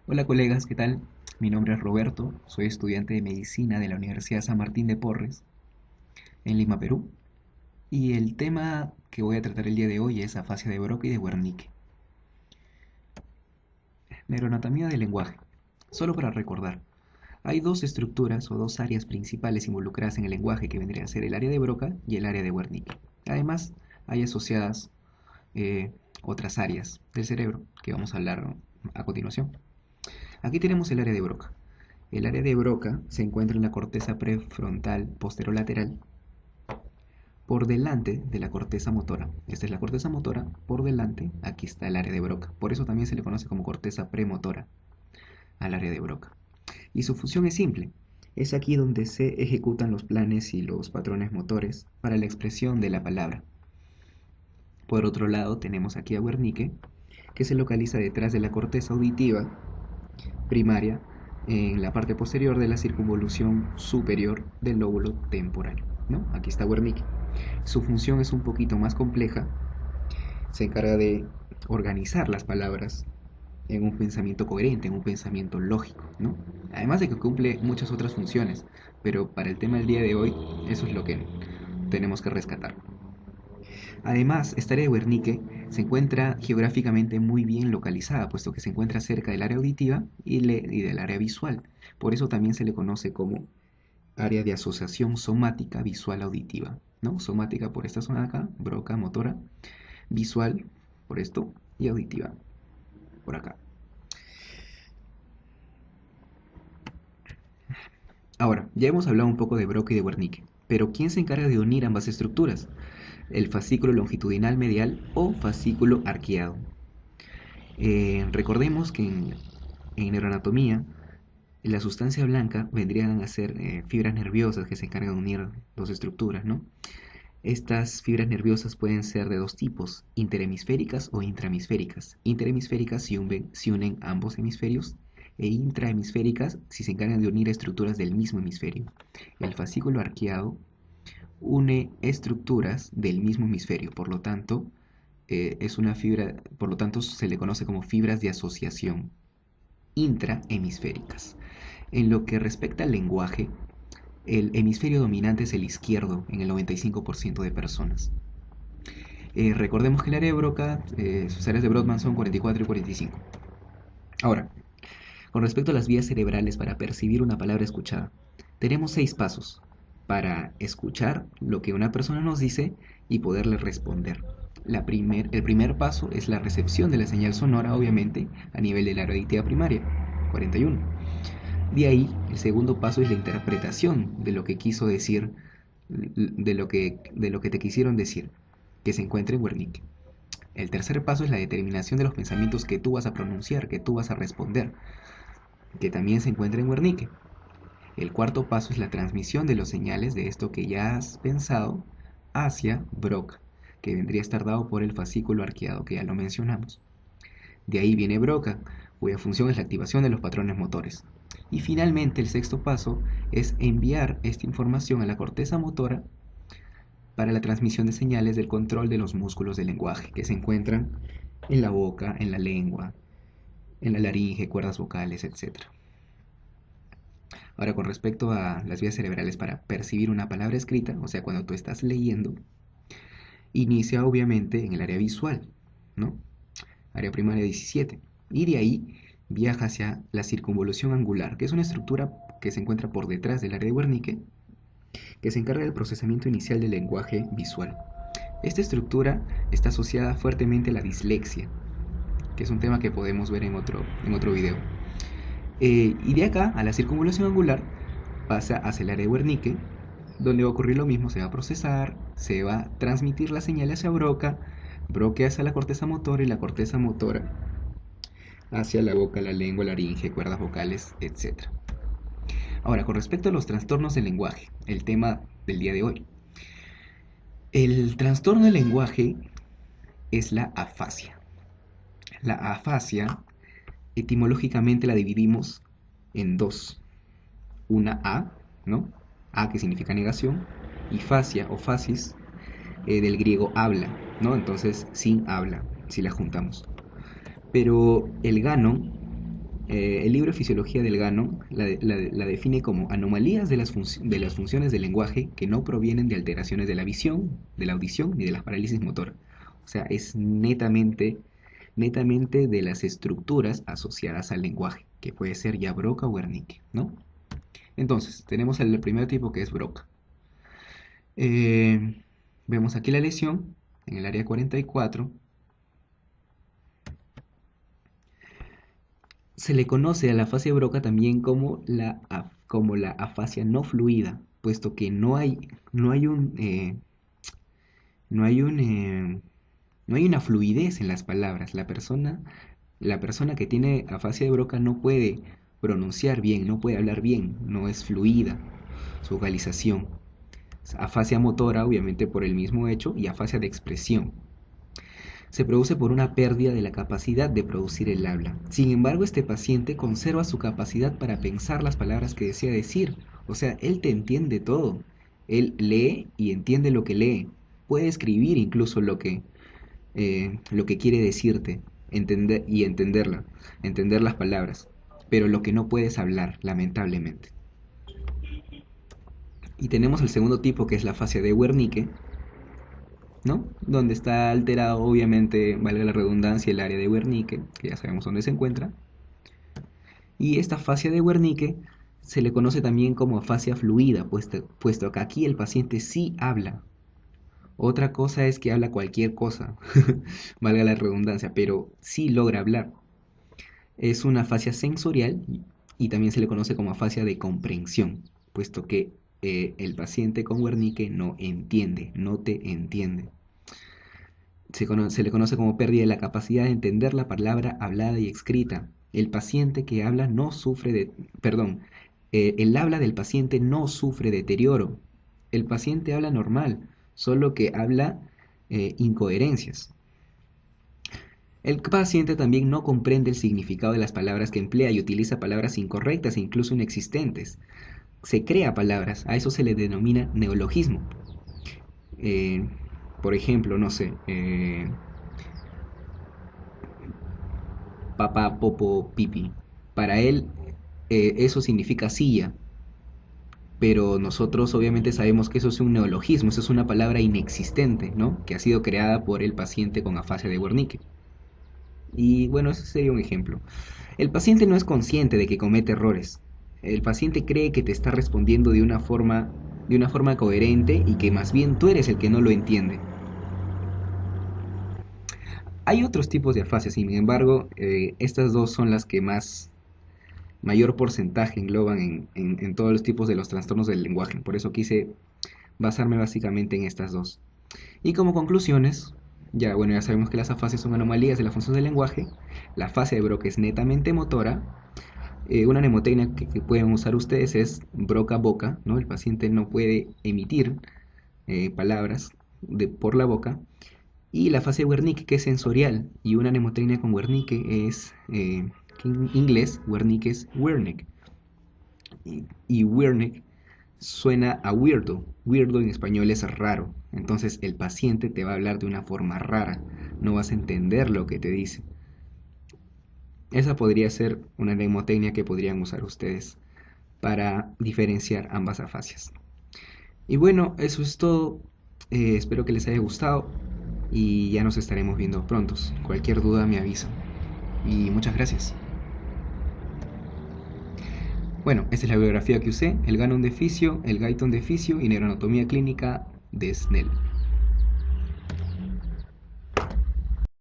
Hola colegas, ¿qué tal? Mi nombre es Roberto, soy estudiante de medicina de la Universidad San Martín de Porres, en Lima, Perú. Y el tema que voy a tratar el día de hoy es afasia de Broca y de Wernicke. Neuroanatomía del lenguaje. Solo para recordar, hay dos estructuras o dos áreas principales involucradas en el lenguaje que vendría a ser el área de Broca y el área de Wernicke. Además, hay asociadas eh, otras áreas del cerebro que vamos a hablar a continuación. Aquí tenemos el área de Broca. El área de Broca se encuentra en la corteza prefrontal posterolateral por delante de la corteza motora. Esta es la corteza motora, por delante, aquí está el área de Broca. Por eso también se le conoce como corteza premotora al área de Broca. Y su función es simple. Es aquí donde se ejecutan los planes y los patrones motores para la expresión de la palabra. Por otro lado, tenemos aquí a Wernicke, que se localiza detrás de la corteza auditiva primaria en la parte posterior de la circunvolución superior del lóbulo temporal, ¿no? Aquí está Wernicke. Su función es un poquito más compleja, se encarga de organizar las palabras en un pensamiento coherente, en un pensamiento lógico, ¿no? Además de que cumple muchas otras funciones, pero para el tema del día de hoy, eso es lo que tenemos que rescatar. Además, esta área de Wernicke se encuentra geográficamente muy bien localizada, puesto que se encuentra cerca del área auditiva y del área visual. Por eso también se le conoce como área de asociación somática visual auditiva, ¿no? Somática por esta zona de acá, broca, motora, visual por esto y auditiva por acá. Ahora, ya hemos hablado un poco de Broca y de Wernicke, pero ¿quién se encarga de unir ambas estructuras? El fascículo longitudinal medial o fascículo arqueado. Recordemos que en neuroanatomía la sustancia blanca vendrían a ser fibras nerviosas que se encargan de unir dos estructuras, ¿no? Estas fibras nerviosas pueden ser de dos tipos, interhemisféricas o intrahemisféricas. Interhemisféricas si unen ambos hemisferios e intrahemisféricas si se encargan de unir estructuras del mismo hemisferio. El fascículo arqueado une estructuras del mismo hemisferio, por lo tanto, es una fibra, por lo tanto se le conoce como fibras de asociación intrahemisféricas. En lo que respecta al lenguaje, el hemisferio dominante es el izquierdo en el 95% de personas. Recordemos que el área de Broca, sus áreas de Brodmann son 44 y 45. Ahora, con respecto a las vías cerebrales para percibir una palabra escuchada, tenemos 6 pasos para escuchar lo que una persona nos dice y poderle responder. El primer paso es la recepción de la señal sonora, obviamente, a nivel de la auditiva primaria, 41. De ahí, el segundo paso es la interpretación de lo que quiso decir, de lo que te quisieron decir, que se encuentra en Wernicke. El tercer paso es la determinación de los pensamientos que tú vas a pronunciar, que tú vas a responder, que también se encuentra en Wernicke. El cuarto paso es la transmisión de los señales de esto que ya has pensado hacia Broca, que vendría a estar dado por el fascículo arqueado, que ya lo mencionamos. De ahí viene Broca, cuya función es la activación de los patrones motores. Y finalmente el sexto paso es enviar esta información a la corteza motora para la transmisión de señales del control de los músculos del lenguaje, que se encuentran en la boca, en la lengua, en la laringe, cuerdas vocales, etc. Ahora, con respecto a las vías cerebrales para percibir una palabra escrita, o sea, cuando tú estás leyendo, inicia obviamente en el área visual, ¿no? Área primaria 17. Y de ahí viaja hacia la circunvolución angular, que es una estructura que se encuentra por detrás del área de Wernicke, que se encarga del procesamiento inicial del lenguaje visual. Esta estructura está asociada fuertemente a la dislexia, que es un tema que podemos ver en otro video. Y de acá a la circunvolución angular pasa hacia el área de Wernicke, donde va a ocurrir lo mismo, se va a procesar, se va a transmitir la señal hacia Broca, Broca hacia la corteza motora y la corteza motora hacia la boca, la lengua, la laringe, cuerdas vocales, etc. Ahora, con respecto a los trastornos del lenguaje, el tema del día de hoy. El trastorno del lenguaje es la afasia. La afasia, etimológicamente la dividimos en dos. Una A, ¿no? A que significa negación, y fasia o fasis, del griego habla, ¿no? Entonces, sin habla, si la juntamos. Pero el gano El libro Fisiología del Gano la define como anomalías de las funciones del lenguaje que no provienen de alteraciones de la visión, de la audición ni de la parálisis motora. O sea, es netamente de las estructuras asociadas al lenguaje, que puede ser ya Broca o Wernicke, ¿no? Entonces, tenemos el primer tipo que es Broca. Vemos aquí la lesión en el área 44. Se le conoce a la afasia de Broca también como la afasia no fluida, puesto que no hay una fluidez en las palabras. La persona que tiene afasia de Broca no puede pronunciar bien, no puede hablar bien, no es fluida su vocalización. Afasia motora, obviamente por el mismo hecho, y afasia de expresión. Se produce por una pérdida de la capacidad de producir el habla. Sin embargo, este paciente conserva su capacidad para pensar las palabras que desea decir. O sea, él te entiende todo. Él lee y entiende lo que lee. Puede escribir incluso lo que quiere decirte, entender las palabras. Pero lo que no puede es hablar, lamentablemente. Y tenemos el segundo tipo, que es la afasia de Wernicke, ¿no? Donde está alterado, obviamente, valga la redundancia, el área de Wernicke, que ya sabemos dónde se encuentra. Y esta afasia de Wernicke se le conoce también como afasia fluida, puesto que aquí el paciente sí habla. Otra cosa es que habla cualquier cosa, valga la redundancia, pero sí logra hablar. Es una afasia sensorial y también se le conoce como afasia de comprensión, puesto que el paciente con Wernicke no entiende, no te entiende. Se le conoce como pérdida de la capacidad de entender la palabra hablada y escrita. El paciente que habla no sufre de... Perdón, el habla del paciente no sufre deterioro. El paciente habla normal, solo que habla incoherencias. El paciente también no comprende el significado de las palabras que emplea y utiliza palabras incorrectas e incluso inexistentes. Se crea palabras, a eso se le denomina neologismo. Por ejemplo, no sé, papá, popo, pipi. Para él eso significa silla, pero nosotros obviamente sabemos que eso es un neologismo, eso es una palabra inexistente, ¿no? Que ha sido creada por el paciente con afasia de Wernicke. Y bueno, ese sería un ejemplo. El paciente no es consciente de que comete errores. El paciente cree que te está respondiendo de una forma coherente y que más bien tú eres el que no lo entiende. Hay otros tipos de afasia, sin embargo, estas dos son las que mayor porcentaje engloban en todos los tipos de los trastornos del lenguaje. Por eso quise basarme básicamente en estas dos. Y como conclusiones, ya sabemos que las afasias son anomalías de la función del lenguaje. La afasia de Broca es netamente motora. Una mnemotecnia que pueden usar ustedes es Broca-boca, ¿no? El paciente no puede emitir palabras por la boca. Y la afasia de Wernicke, que es sensorial, y una mnemotecnia con Wernicke es, en inglés, Wernicke es Wernicke. Y Wernicke suena a weirdo. Weirdo en español es raro. Entonces el paciente te va a hablar de una forma rara. No vas a entender lo que te dice. Esa podría ser una mnemotecnia que podrían usar ustedes para diferenciar ambas afasias. Y bueno, eso es todo. Espero que les haya gustado y ya nos estaremos viendo prontos. Cualquier duda me avisa. Y muchas gracias. Bueno, esta es la bibliografía que usé: el Ganon de Fisio, el Guyton de Fisio y Neuroanatomía Clínica de Snell.